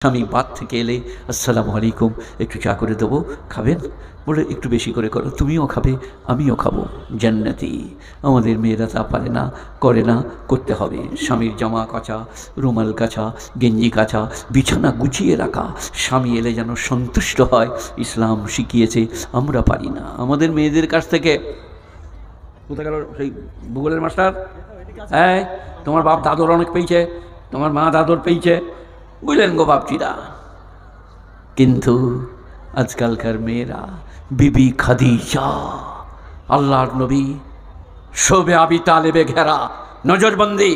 স্বামী বাদ থেকে এলে আসসালামু আলাইকুম, একটু চা করে দেবো, খাবেন? বলে একটু বেশি করে করো, তুমিও খাবে আমিও খাবো, জান্নাতি। আমাদের মেয়েরা তা পারে না, করে না, করতে হবে। স্বামীর জামা কাচা, রুমাল কাচা, গেঞ্জি কাচা, বিছানা গুছিয়ে রাখা, স্বামী এলে যেন সন্তুষ্ট হয়, ইসলাম শিখিয়েছে। আমরা পারি না। আমাদের মেয়েদের কাছ থেকে কোথায় গেল সেই ভূগোলের মাস্টার? হ্যাঁ, তোমার বাপ দাদর অনেক পেয়েছে, তোমার মা দাদর পেয়েছে, বুঝলেন গো বাপজিরা। কিন্তু আজকালকার মেয়েরা বিবি খাদিজা, আল্লাহর নবী শোবে আবি তালেবে ঘেরা নজরবন্দি,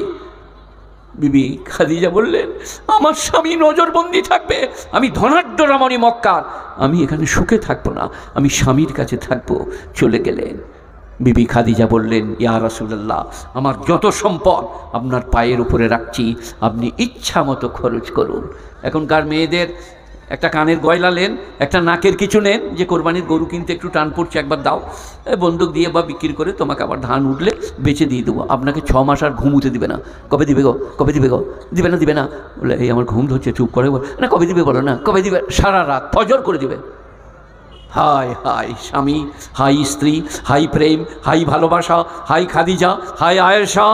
বিবি খাদিজা বললেন আমার স্বামী নজরবন্দি থাকবে, আমি ধনাঢ্য রমণী মক্কার, আমি এখানে সুখে থাকবো না, আমি স্বামীর কাছে থাকবো। চলে গেলেন। বিবি খাদিজা বললেন ইয়া রাসূলুল্লাহ, আমার যত সম্পদ আপনার পায়ের উপরে রাখছি, আপনি ইচ্ছা মতো খরচ করুন। এখনকার মেয়েদের একটা কানের গয়লা নেন, একটা নাকের কিছু নেন, যে কোরবানির গরু কিনতে একটু টান পড়ছে, একবার দাও, বন্দুক দিয়ে বা বিক্রি করে তোমাকে আবার ধান উঠলে বেচে দিয়ে দেবো, আপনাকে 6 মাস আর ঘুমুতে দিবে না। কবে দিবে গো, কবে দিবে গো? দিবে না, দিবে না। বলে এই আমার ঘুম ধরছে, চুপ করে না, কবে দিবে বলো না, কবে দিবে? সারা রাত ফজর করে দিবে। হায় হায় স্বামী, হাই স্ত্রী, হাই প্রেম, হাই ভালোবাসা, হাই খাদিজা, হাই আয়েশা।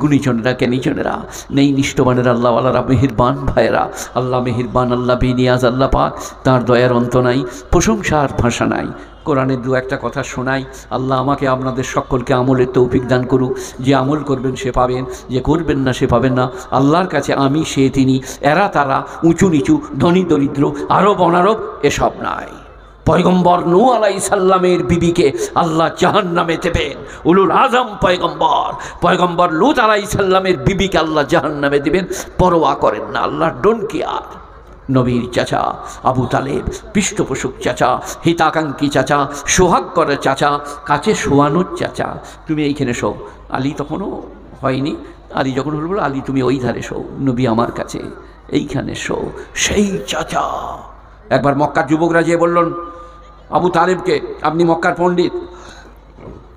গুণীজনেরা জ্ঞানীজনেরা নেই, নিষ্ঠবানের আল্লাহওয়ালারা, মেহেরবান ভাইয়েরা, আল্লাহ মেহেরবান, আল্লাহ বেনিয়াজ, আল্লাহ পাক, তাঁর দয়ার অন্ত নাই, প্রশংসার ভাষা নাই। কোরআনের দু একটা কথা শোনাই। আল্লাহ আমাকে আপনাদের সকলকে আমলের তৌফিক দান করুক। যে আমল করবেন সে পাবেন, যে করবেন না সে পাবেন না। আল্লাহর কাছে আমি সে তিনি, এরা তারা, উঁচু নিচু, ধনী দরিদ্র, আরব অনারব এসব নাই। পয়গম্বর নূহ আলাইহিস সালামের বিবিকে আল্লাহ জাহান্নামে দেবেন। উলুল আজম পয়গম্বর লূত আলাইহিস সালামের বিবিকে আল্লাহ জাহান্নামে দেবেন, পরোয়া করেন না, আল্লাহ ডোন্ট কেয়ার। নবীর চাচা আবু তালেব, পৃষ্ঠপোষক চাচা, হিতাকাঙ্ক্ষী চাচা, সোহাগ করার চাচা, কাছে শোয়ানোর চাচা, তুমি এইখানে শো। আলী তখনও হয়নি, আলী যখন হল বলো আলী তুমি ওই ধারে শো, নবী আমার কাছে এইখানে শো। সেই চাচা একবার মক্কার যুবকরা যেয়ে বললেন আবু তালেবকে, আপনি মক্কার পণ্ডিত,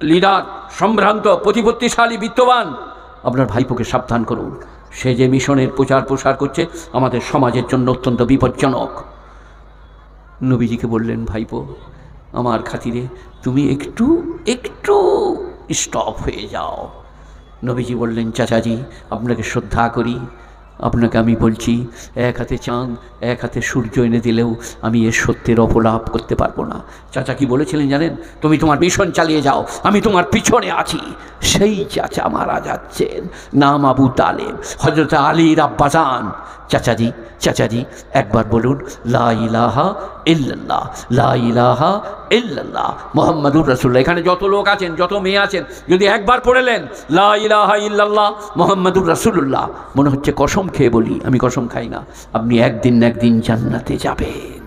লিডার, সম্ভ্রান্ত, প্রতিপত্তিশালী, বিত্তবান, আপনার ভাইপোকে সাবধান করুন, সে যে মিশনের প্রসার করছে আমাদের সমাজের জন্য অত্যন্ত বিপজ্জনক। নবীজিকে বললেন ভাইপো আমার খাতিরে তুমি একটু স্টপ হয়ে যাও। নবীজি বললেন চাচাজি আপনাকে শ্রদ্ধা করি, আপনাকে আমি বলছি এক হাতে চাঁদ এক হাতে সূর্য এনে দিলেও আমি এর সত্যের অপলাপ করতে পারবো না। চাচা কি বলেছিলেন জানেন? তুমি তোমার মিশন চালিয়ে যাও, আমি তোমার পিছনে আছি। সেই চাচা মারা যাচ্ছেন, নাম আবু তালেব, হযরত আলীর আব্বাজান। চাচাজি একবার বলুন লা ইলাহা ইল্লাল্লাহ, লা ইলাহা ইল্লাল্লাহ মুহাম্মাদুর রাসূলুল্লাহ। এখানে যত লোক আছেন, যত মেয়ে আছেন, যদি একবার পড়লেন লা ইলাহা ইল্লাল্লাহ মুহাম্মাদুর রাসূলুল্লাহ, মনে হচ্ছে কসম খেয়ে বলি, আমি কসম খাই না, আপনি একদিন না একদিন জান্নাতে যাবেন।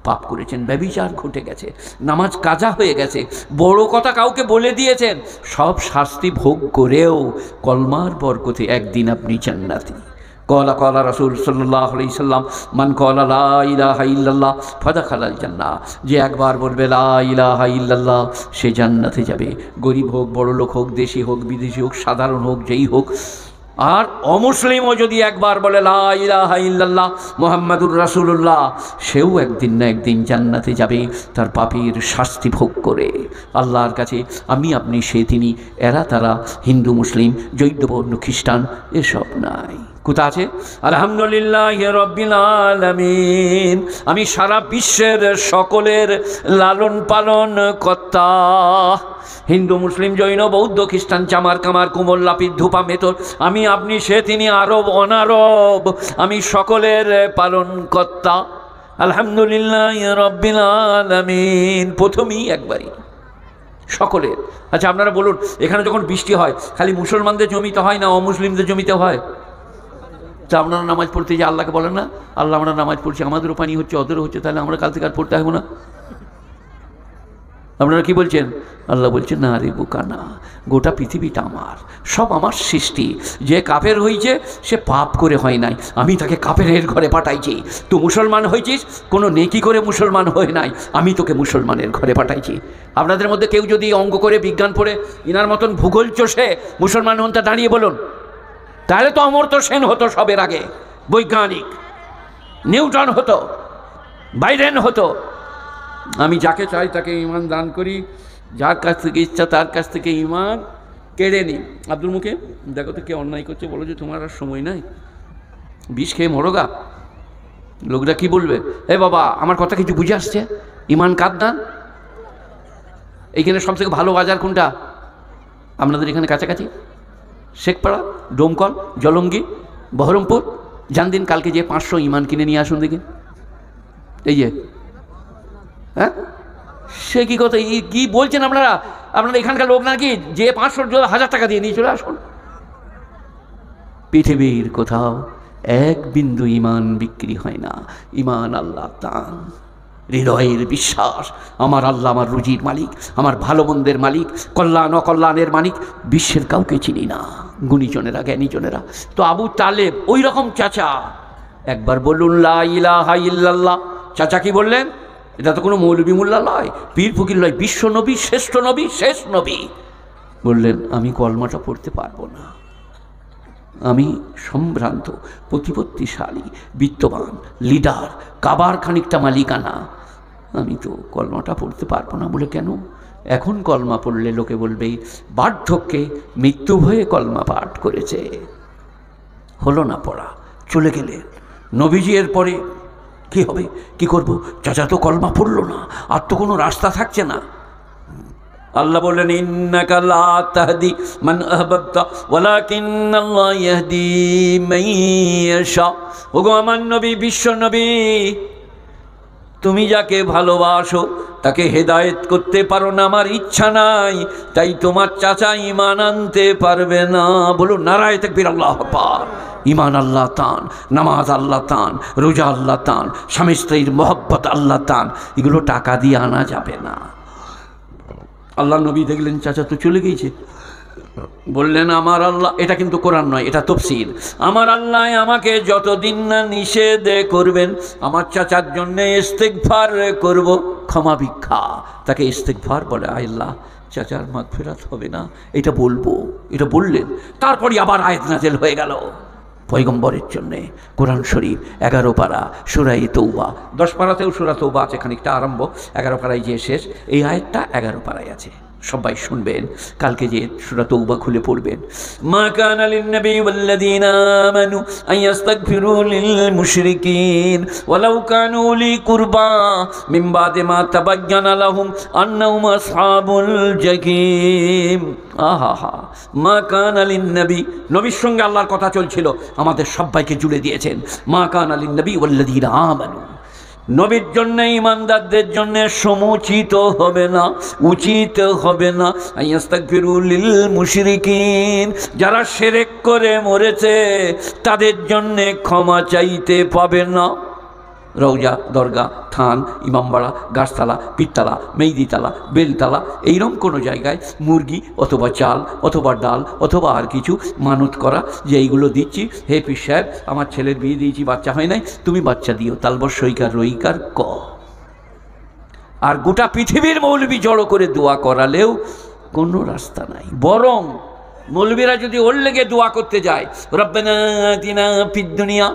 পাপ করেছেন, ব্যভিচার ঘটে গেছে, নামাজ কাজা হয়ে গেছে, বড় কথা কাউকে বলে দিয়েছেন, সব শাস্তি ভোগ করেও কলমার বরকতে একদিন আপনি জান্নাতি। কলা রাসূল সাল্লাল্লাহু আলাইহি সাল্লাম মান কলা লা ইলাহা ইল্লাল্লাহ ফাদাখালাল জান্নাহ, যে একবার বলবে লা ইলাহা ইল্লাল্লাহ সে জান্নাতে যাবে। গরিব হোক, বড় লোক হোক, দেশি হোক, বিদেশি হোক, সাধারণ হোক, যেই হোক। আর অমুসলিমও যদি একবার বলে লা ইলাহা ইল্লাল্লাহ মুহাম্মাদুর রাসূলুল্লাহ, সেও একদিন না একদিন জান্নাতে যাবে, তার পাপের শাস্তি ভোগ করে। আল্লাহর কাছে আমি আপনি সে তিনি, এরা তারা, হিন্দু মুসলিম, জৈন বৌদ্ধ খ্রিস্টান এসব নাই। কোথা আছে? আলহামদুলিল্লাহি রাব্বিল আলামিন, আমি সারা বিশ্বের সকলের লালন পালন কর্তা। হিন্দু মুসলিম জৈন বৌদ্ধ খ্রিস্টান, চামার কামার কুমোর লাপিত ধূপা মেথর, আমি আপনি সে তিনি, আরব অনারব, আমি সকলের পালন কর্তা। আলহামদুলিল্লাহি রাব্বিল আলামিন প্রথমেই একবারই সকলের। আচ্ছা আপনারা বলুন, এখানে যখন বৃষ্টি হয় খালি মুসলমানদের জমিতে হয় না অমুসলিমদের জমিতে হয়? তা আপনারা নামাজ পড়তে যে আল্লাহকে বলেন না, আল্লাহ আমরা নামাজ পড়ছি, আমাদেরও পানি হচ্ছে, ওদেরও হচ্ছে, তাহলে আমরা কাল থেকে আর পড়তে হবে না? আপনারা কি বলছেন? আল্লাহ বলছেন না রে বোকা না, গোটা পৃথিবীটা আমার, সব আমার সৃষ্টি। যে কাফের হয়েছে সে পাপ করে হয় নাই, আমি তাকে কাফেরের ঘরে পাঠাইছি। তো মুসলমান হয়েছিস, কোনো নেকি করে মুসলমান হয়ে নাই, আমি তোকে মুসলমানের ঘরে পাঠাইছি। আপনাদের মধ্যে কেউ যদি অঙ্ক করে, বিজ্ঞান পড়ে, ইনার মতন ভূগোল চষে মুসলমান হন, তা দাঁড়িয়ে বলুন, তাহলে তো অমর্ত্য সেন হতো সবের আগে, বৈজ্ঞানিক। নিউটন হতো, বাইডেন হতো। আমি যাকে চাই তাকে ইমান দান করি, যার কাছ থেকে ইচ্ছা তার কাছ থেকে ইমান কেড়ে নিই। আব্দুল মুকে দেখো তো কে অন্যায় করছে, বলো যে তোমার আর সময় নাই, বিষ খেয়ে মরোগা। লোকরা কি বলবে? এ বাবা, আমার কথা কিছু বুঝে আসছে? ইমান কার দান? এইখানে সবথেকে ভালো বাজার কোনটা আপনাদের এখানে কাছাকাছি? শেখপাড়া, ডোমকল, জলঙ্গি, বহরমপুর। জান দিন কালকে যে 500 ইমান কিনে নিয়ে আসুন দেখি। এই যে হ্যাঁ, সে কি কথা, কি বলছেন আপনারা? আপনারা এখানকার লোক নাকি যে 500 টাকা দিয়ে নিয়ে চলে আসুন? পৃথিবীর কোথাও এক বিন্দু ইমান বিক্রি হয় না। ইমান আল্লাহ দান, হৃদয়ের বিশ্বাস আমার আল্লাহ আমার রুজির মালিক, আমার ভালো মন্দের মালিক, কল্যাণ অকল্যাণের মালিক। বিশ্বের কাউকে চিনি না, গুণীজনেরা জ্ঞানীজনেরা। তো আবু তালেব ওই রকম চাচা। একবার বলুন লা ইলাহা ইল্লাল্লাহ। চাচা কি বললেন? এটা তো কোনো মৌলবী মোল্লা নয়, পীর ফকির নয়, বিশ্ব নবী, শ্রেষ্ঠ নবী, শেষ নবী। বললেন আমি কলমাটা পড়তে পারবো না, আমি সম্ভ্রান্ত, প্রতিপত্তিশালী, বিত্তবান, লিডার, কাবার খানিকটা মালিকানা, আমি তো কলমাটা পড়তে পারবো না। বলে কেন? এখন কলমা পড়লে লোকে বলবে বার্ধক্যে মৃত্যু ভয়ে কলমা পাঠ করেছে। হলো না পড়া, চলে গেলেন। নবীজি এর পরে কি হবে, কি করব? চাচা তো কলমা পড়লো না, আর তো কোনো রাস্তা থাকছে না। আল্লাহ বললেন ইন্নাকা লা তাহদি মান আহবাবতা ওয়ালাকিন্নাল্লাহ ইয়াহদি মান ইয়াশা। ওগো আমার নবী, বিশ্ব নবী, তুমি যাকে ভালোবাসো তাকে হেদায়েত করতে পারো না, আমার ইচ্ছা নাই, তাই তোমার চাচা ঈমান আনতে পারবে না। বলুন নারায়ে তাকবীর, আল্লাহু আকবার। ঈমান আল্লাহ তান, নামাজ আল্লাহ তান, রোজা আল্লাহ তান, স্বামী স্ত্রীর মহব্বত আল্লাহ তান, এগুলো টাকা দিয়ে আনা যাবে না। আল্লাহ নবী দেখলেন চাচা তো চলে গিয়েছে, বললেন আমার আল্লাহ, এটা কিন্তু কোরআন নয়, এটা তাফসীর, আমার আল্লাহ আমাকে যতদিন না নিষেধ করবেন আমার চাচার জন্য ইস্তেগফার করব, ক্ষমা ভিক্ষা। তাকে ইস্তেগফার বলে। আল্লাহ চাচার মাগফিরাত হবে না, এটা বলবো, এটা বললেন। তারপরে আবার আয়াত নাযিল হয়ে গেল পয়গম্বরের জন্যে। কোরআন শরীফ 11 পারা, সূরা তাওবা। 10 পারাতেও সূরা তাওবা আছে, খানিকটা আরম্ভ, 11 পারায় যে শেষ। এই আয়াতটা 11 পারায় আছে, সবাই শুনবেন, কালকে যে সূরা তাওবা খুলে পড়বেন। মা কানা লিন-নবী ওয়াল্লাযীনা আমানু আন ইস্তাগফিরু লিল-মুশরিকিন ওয়ালাউ কানু লি কুরবা মিন বাদি মা তাবায়্যানা লাহুম আন্নাহুম আসহাবুল জাহিম। আহা, মা কানা লিন-নবী, নবীর সঙ্গে আল্লাহর কথা চলছিল, আমাদের সবাইকে জুড়ে দিয়েছেন। মা কানা লিন-নবী ওয়াল্লাযীনা আমানু, নবীর জন্য, ইমানদারদের জন্য সমুচিত হবে না, উচিত হবে না আইয়াস্তাগফিরু লিল মুশরিকিন, যারা শিরক করে মরেছে তাদের জন্য ক্ষমা চাইতে পাবে না। রওজা, দরগা, থান, ইমামবাড়া, গাছতলা, পীরতলা, মেহেদিতলা, বেলতলা, এইরকম কোনো জায়গায় মুরগি অথবা চাল অথবা ডাল অথবা আর কিছু মানত করা, যে এইগুলো দিচ্ছি, হে পীর সাহেব আমার ছেলের বিয়ে দিয়েছি, বাচ্চা হয় নাই, তুমি বাচ্চা দিও, তালবর সইকার রইকার ক। আর গোটা পৃথিবীর মৌলবি জড়ো করে দোয়া করালেও কোনো রাস্তা নাই। বরং মৌলবিরা যদি ওর লেগে দোয়া করতে যায়, রব্বানা আতিনা ফিদ দুনিয়া,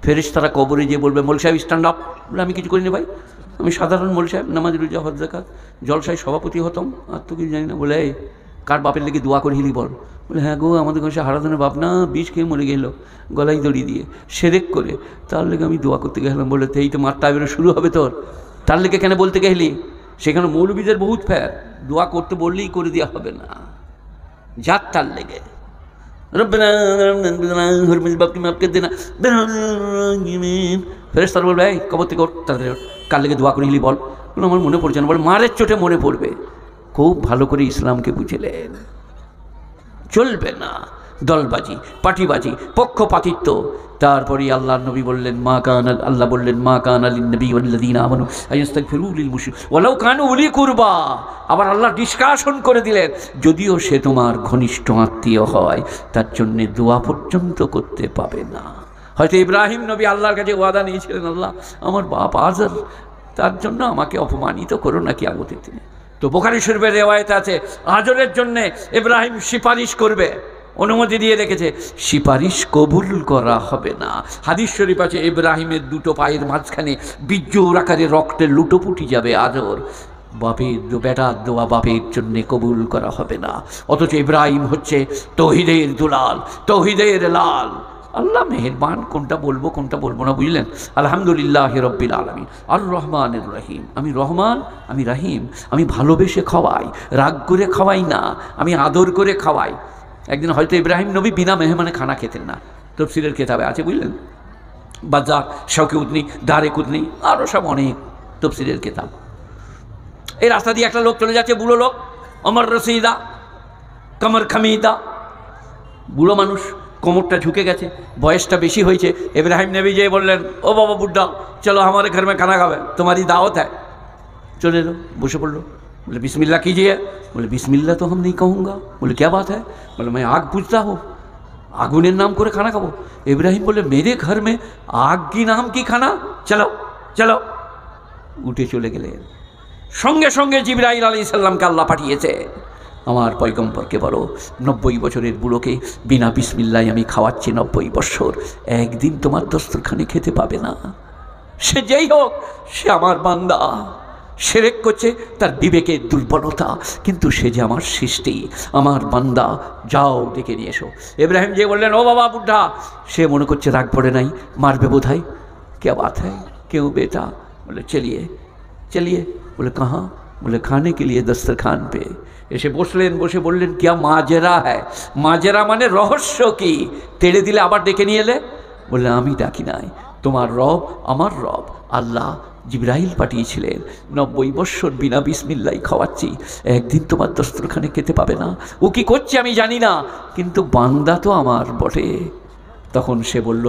ফেরেশতারা কবরে যে বলবে মৌল সাহেব স্ট্যান্ড আপ। বলে আমি কিছু করিনি ভাই, আমি সাধারণ মৌল সাহেব, নামাজ রোজা হজ যাকাত জলসায় সভাপতি হতাম, আর তো কিছু জানি না। বলে এই কার বাপের লেগে দোয়া করে হিলি বল। বলে হ্যাঁ গো, আমাদের কাছে হারাধনের বাপ না, বিষ খেয়ে মরে গেল গলায় দড়ি দিয়ে সেরেক করে, তার লেগে আমি দোয়া করতে গেলাম। বলে এই তো মারটা এবারে শুরু হবে তোর, তার লেগে কেন বলতে গেলি? সেখানে মৌলবীদের বহুত ফ্যার, দোয়া করতে বললেই করে দেওয়া হবে না, যার তার লেগে। ফেরেশতারা বলবে এই কবর থেকে তাদের কার লেগে দোয়া করে হিলি বল। আমার মনে পড়ছে না। বলে মারের চোটে মনে পড়বে। খুব ভালো করে ইসলামকে বুঝলেন, চলবে না দলবাজি, পাটিবাজি, পক্ষপাতিত্ব। তারপরে আল্লাহর নবী বললেন মা কানা, আল্লাহ বললেন মা কানা লিন-নবী ওয়াল্লাযীনা আমানু আইয়াস্তাগফিরু লিল-মুশরিকিন ওয়ালাউ কানু উলি কুরবা। আবার আল্লাহ ডিসকাশন করে দিলেন, যদিও সে তোমার ঘনিষ্ঠ আত্মীয় হয়, তার জন্য দোয়া পর্যন্ত করতে পাবে না। হয়তো ইব্রাহিম নবী আল্লাহর কাছে ওয়াদা নিয়েছিলেন, আল্লাহ আমার বাপ আজর, তার জন্য আমাকে অপমানিত করো না কিয়ামতের দিনে। তো বুখারী শরীফের রিওয়ায়েত আছে, আজরের জন্য ইব্রাহিম সুপারিশ করবে। অনুমতি দিয়ে রেখেছে, সুপারিশ কবুল করা হবে না। হাদিস শরীফ আছে, ইব্রাহিমের দুটো পায়ের মাঝখানে বীর্যর আকারে রক্তের লুটোপুটি যাবে আজর, বাপের বেটার দোয়া বাপের জন্যে কবুল করা হবে না। অথচ ইব্রাহিম হচ্ছে তৌহিদের দুলাল, তৌহিদের লাল। আল্লাহ মেহেরবান, কোনটা বলবো কোনটা বলবো না বুঝলেন। আলহামদুলিল্লাহ রব্বিল আলামিন, আর রহমানির রহিম। আমি রহমান, আমি রহিম। আমি ভালোবেসে খাওয়াই, রাগ করে খাওয়াই না, আমি আদর করে খাওয়াই। একদিন হয়তো ইব্রাহিম নবী বিনা মেহমানে খানা খেতেন না, তফসিরের কেতাবে আছে বুঝলেন। বাজার শৌকে উদ্নি, দারে কুদনি, আরও সব অনেক তফসিরের কেতাব। এই রাস্তা দিয়ে একটা লোক চলে যাচ্ছে, বুড়ো লোক, অমর রসিদা কমর খামিদা, বুড়ো মানুষ, কোমরটা ঝুঁকে গেছে, বয়সটা বেশি হয়েছে। ইব্রাহিম নবী যেয়ে বললেন, ও বাবা বুड्ढा, চলো हमारे घर में खाना खावे, तुम्हारी दावत है। चले लो, বসে পড়লো। बोले बिस्मिल्लाह कीजिए। बोले बिस्मिल्लाह तो हम नहीं कहूँगा। बोले क्या बात है? बोले मैं आग पूजता हूँ, आगुनेर नाम করে खाना खाबो। इब्राहिम बोले मेरे घर में आग की नाम की खाना, चलो चलो। উঠে চলে গেলেন। সঙ্গে সঙ্গে জিবরাইল আলাইহিস সালামকে আল্লাহ পাঠিয়েছে। আমার পয়গম্বরকে বলো, 90 বছরের বুড়োকে বিনা বিসমিল্লাহ আমি খাওয়াচ্ছি 90 বছর, একদিন তোমার দস্তরখানে খেতে পাবে না। সে যেই হোক, সে আমার বান্দা। শিরক করছে, তার বিবেকের দুর্বলতা, কিন্তু সে যে আমার সৃষ্টি, আমার বান্দা। যাও ডেকে নিয়ে এসো। ইব্রাহিম যে বললেন, ও বাবা বুड्ढा, সে মনে করছে রাগ পড়ে নাই, মারবে বোধহয়। क्या बात है, क्यों बेटा? बोले चलिए चलिए। बोले कहाँ? बोले खाने के लिए दस्तरखान पे। এসে বসলেন, বসে বললেন, क्या মাজেরা হ্যায়? মাজেরা মানে রহস্য কি? তেড়ে দিলে আবার ডেকে নিয়ে এলে। বললে আমি ডাকি নাই, তোমার রব আমার রব আল্লাহ জিবরাইল পাঠিয়েছিলেন। 90 বছর বিনা বিসমিল্লাহ খাওয়াচ্ছি, একদিন তোমার দস্তরখানে খেতে পাবে না। ও কি করছে আমি জানি না, কিন্তু বান্দা তো আমার বটে। তখন সে বলল,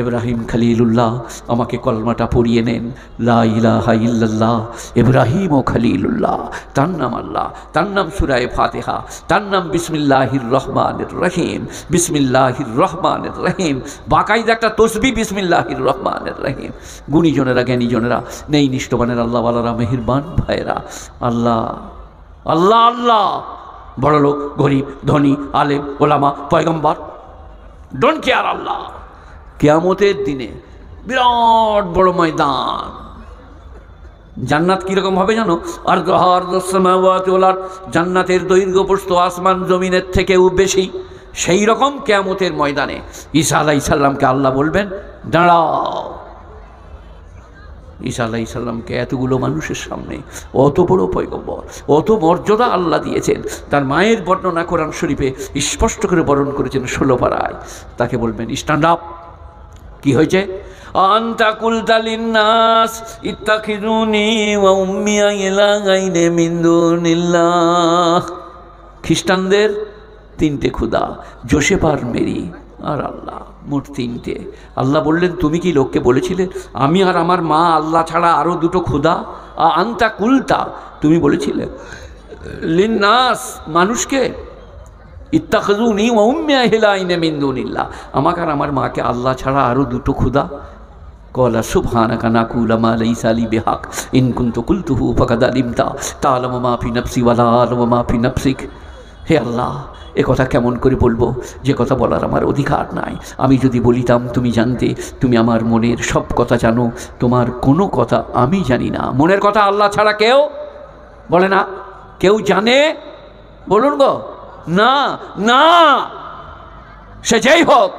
ইব্রাহিম খলিলুল্লাহ, আমাকে কলমাটা পড়িয়ে নেন, লা ইলাহা ইল্লাল্লাহ ইব্রাহিম ও খলিলুল্লাহ। তার নাম আল্লাহ, তার নাম সূরা ফাতিহা, তার নাম বিসমিল্লাহির রহমানির রহিম, বিসমিল্লাহির রহমানির রহিম। বাকাইদা একটা তসবিহ বিসমিল্লাহির রহমানির রহিম। গুণীজনেরা, জ্ঞানীজনেরা, নেই নিষ্ঠবানের আল্লাহওয়ালারা, মেহেরবান ভাইয়েরা, আল্লাহ আল্লাহ আল্লাহ। বড় লোক, গরিব, ধনী, আলেম, ওলামা, পয়গম্বর, ডোন্ট কেয়ার আল্লাহ। কিয়ামতের দিনে বিরাট বড় ময়দান। জান্নাত কীরকম হবে জানো? আর জান্নাতের দৈর্ঘ্য প্রস্থ আসমান জমিনের থেকেও বেশি। সেই রকম কিয়ামতের ময়দানে ঈসা আলাইহিস সালামকে আল্লাহ বলবেন, দাঁড়াও। ঈসা আলাইহিস সালামকে এতগুলো মানুষের সামনে, অত বড় পয়গম্বর, অত মর্যাদা আল্লাহ দিয়েছেন। তার মায়ের বর্ণনা কোরআন শরীফে স্পষ্ট করে বর্ণনা করেছেন 16 পারায়। তাকে বলবেন, স্ট্যান্ড আপ। কি হয়েছে? আনতা কুলতা লিন্নাস ইত্তাখিযুনি ওয়া উম্মিয়া ইলাহাইনি মিন দুনিল্লাহ। খ্রিস্টানদের 3টে খুদা, জোসেফ আর মেরি আর আল্লাহ, মোট 3টে। আল্লাহ বললেন, তুমি কি লোককে বলেছিলে আমি আর আমার মা আল্লাহ ছাড়া আরও 2টো খুদা? আনতা কুলতা, তুমি বলেছিলে লিন্নাস, মানুষকে, ইত্তাখিযুনি ওয়া উম্মিয়া ইলাহাইনি মিন দুনিল্লাহ, আমাকে আর আমার মাকে আল্লাহ ছাড়া আরও 2টো খুদা। কলা সুবহানাকা নাকুলু মা লাইসা লি বিহাক ইন কুনতু কুলতুহু ফাকাদ আলিমতা তা'লামু মা ফি নাফসি ওয়া লা আ'লামু মা ফি নাফসিক। হে আল্লাহ, এ কথা কেমন করে বলবো যে কথা বলার আমার অধিকার নাই। আমি যদি বলিতাম তুমি জানতে, তুমি আমার মনের সব কথা জানো, তোমার কোনো কথা আমি জানি না। মনের কথা আল্লাহ ছাড়া কেউ বলে না। কেউ জানে? বলুন গো, না না, সে যেই হোক,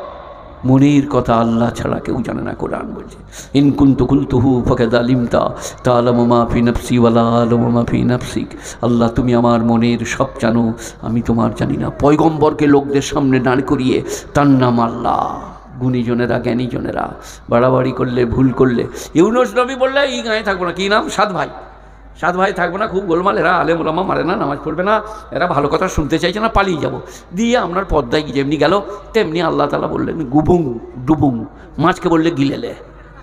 মনের কথা আল্লাহ ছাড়া কেউ জানে না। কোরআন বলছে, ইন কুনতু কুলতুহু ফাকাদ আলিমতা তা'লামু মা ফি নাফসি ওয়া লা আ'লামু মা ফি নাফসিক। আল্লাহ, তুমি আমার মনের সব জানো, আমি তোমার জানি না। পয়গম্বরকে লোকদের সামনে দাঁড় করিয়ে তার নাম আল্লাহ। গুণীজনেরা, জ্ঞানীজনেরা, বাড়াবাড়ি করলে, ভুল করলে, ইউনুস নবী বললে এই গায়ে থাকবো না। কী নাম? 7 ভাই। 7 ভাই থাকবো না, খুব গোলমাল, এরা আলেম ওলামা মারে না, নামাজ পড়বে না, এরা ভালো কথা শুনতে চাইছে না, পালিয়ে যাব। দিয়ে আপনার পদ্মায় যেমনি গেল তেমনি আল্লাহ তাআলা বললেন, গুবুং ডুবুং, মাছকে বললে গিলেলে,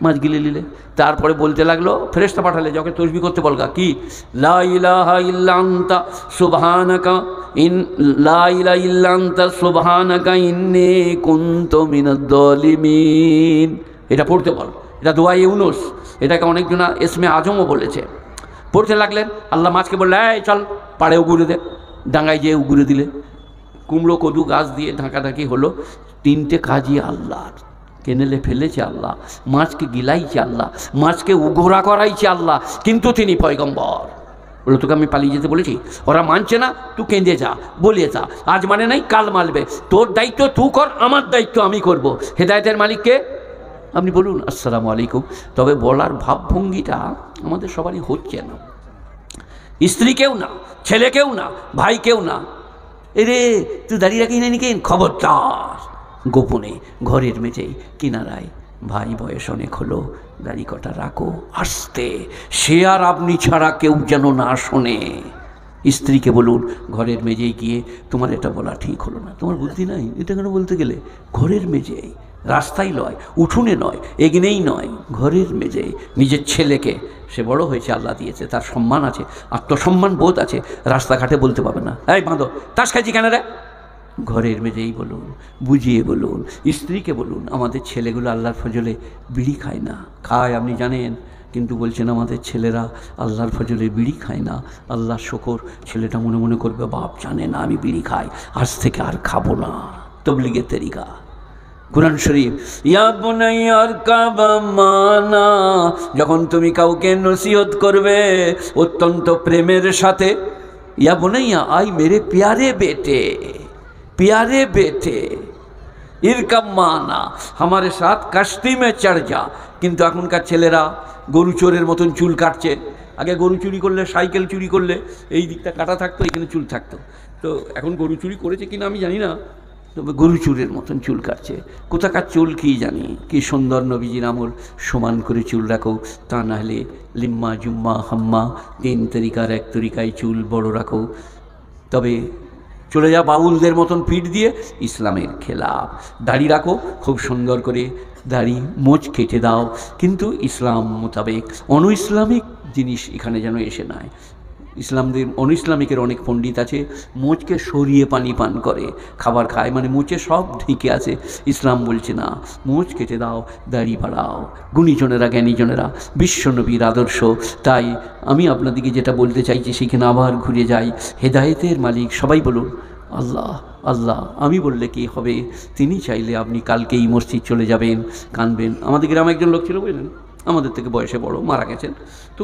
মাছ গিলে নিলে। তারপরে বলতে লাগলো, ফেরেশতা পাঠালে, যখন তসবিহ করতে বলগা, কি লা ইলাহা ইল্লা আনতা সুবহানাকা ইন লা ইলাহা ইল্লা আনতা সুবহানাকা ইন্নী কুনতু মিনাজ জালিমিন। এটা পড়তে বল, এটা দোয়া ইউনুস। এটাকে অনেকজনা ইসমে আজমও বলেছে। পড়তে লাগলেন। আল্লাহ মাছকে বললে, এই চল পাড়ে উগুরে দে। ডাঙ্গায় যেয়ে উগুরে দিলে, কুমড়ো কদু গাছ দিয়ে ঢাকাঢাকি হলো, 3টে কাজই আল্লাহর। কেনেলে ফেলেছে আল্লাহ, মাছকে গিলাইছে আল্লাহ, মাছকে উগোরা করাইছে আল্লাহ, কিন্তু তিনি পয়গম্বর। বলো তোকে আমি পালিয়ে যেতে বলেছি? ওরা মানছে না, তুই কেঁদে যা, বলে যা, আজ মানে নাই কাল মানবে, তোর দায়িত্ব তুই কর, আমার দায়িত্ব আমি করব। হেদায়েতের মালিককে আপনি বলুন আসসালামু আলাইকুম। তবে বলার ভাবভঙ্গিটা আমাদের সবারই হচ্ছে না। স্ত্রীকেও না, ছেলেকেও না, ভাইকেও না, এরে তুই দাঁড়িয়ে রাখি না নিকেন, খবরদার। গোপনে ঘরের মেঝেই কিনারায়, ভাই বয়স অনেক হলো, দাড়ি কটা রাখো, আসতে, সে আর আপনি ছাড়া কেউ যেন না শোনে। স্ত্রীকে বলুন ঘরের মেঝেই গিয়ে, তোমার এটা বলা ঠিক হলো না, তোমার বুদ্ধি নাই, এটা কেন বলতে গেলে? ঘরের মেঝেই, রাস্তায় নয়, উঠোনে নয়, এগিনেই নয়, ঘরের মেঝেই। নিজের ছেলেকে, সে বড় হয়েছে, আল্লাহ দিয়েছে, তার সম্মান আছে, আত্মসম্মান বোধ আছে, রাস্তাঘাটে বলতে পারবে না, এই বাঁধো, তাস খাইছি কেন রে? ঘরের মেঝেই বলুন, বুঝিয়ে বলুন। স্ত্রীকে বলুন আমাদের ছেলেগুলো আল্লাহর ফজলে বিড়ি খায় না, খায় আপনি জানেন, কিন্তু বলছেন আমাদের ছেলেরা আল্লাহর ফজলে বিড়ি খায় না। আল্লাহর শকর, ছেলেটা মনে মনে করবে বাপ জানে না আমি বিড়ি খাই, আজ থেকে আর খাবো না। তবলিগের তরিকা, কুরআন শরীফ, ইয়া বুনাইয়ার কাবা মানা, যখন তুমি কাউকে নসিহত করবে অত্যন্ত প্রেমের সাথে, ইয়া বুনাইয়া আই মেরে প্যারে বেটে, प्यारे बेटे इरकम माना हमारे साथ कश्ती में चढ़ जा। কিন্তু এখনকার ছেলেরা গরু চোরের মতন চুল কাটছে। আগে গরু চুরি করলে, সাইকেল চুরি করলে এই দিকটা কাটা থাকতো, এখানে চুল থাকতো। তো এখন গরু চুরি করেছে কিনা আমি জানি না, তবে গরু চুরের মতন চুল কাটছে। কোথাকার চুল কি জানি, কি সুন্দর নবীজির আমল, সমান করে চুল রাখো, তা নাহলে লিম্মা জুম্মা হাম্মা 3 তরিকার 1 তরিকায় চুল বড় রাখো। তবে চলে যা বাউলদের মতন পিঠ দিয়ে, ইসলামের খেলাফ। দাড়ি রাখো খুব সুন্দর করে, দাড়ি মোচ কেটে দাও, কিন্তু ইসলাম মোতাবেক। অনু ইসলামিক জিনিস এখানে যেন এসে নাই। ইসলামদের অনু ইসলামিকের অনেক পণ্ডিত আছে, মোচকে সরিয়ে পানি পান করে, খাবার খায়, মানে মোচে সব ঢেকে আছে। ইসলাম বলছে না, মোচ কেটে দাও, দাড়ি বাড়াও। গুণীজনেরা, জ্ঞানীজনেরা, বিশ্বনবীর আদর্শ। তাই আমি আপনাদেরকে যেটা বলতে চাইছি, সেখানে আবার ঘুরে যাই। হেদায়েতের মালিক সবাই বলুন আল্লাহ আল্লাহ। আমি বললে কি হবে? তিনি চাইলে আপনি কালকেই মসজিদ চলে যাবেন, কানবেন। আমাদের গ্রামে একজন লোক ছিল, বুঝলেন, আমাদের থেকে বয়সে বড়, মারা গেছেন। তো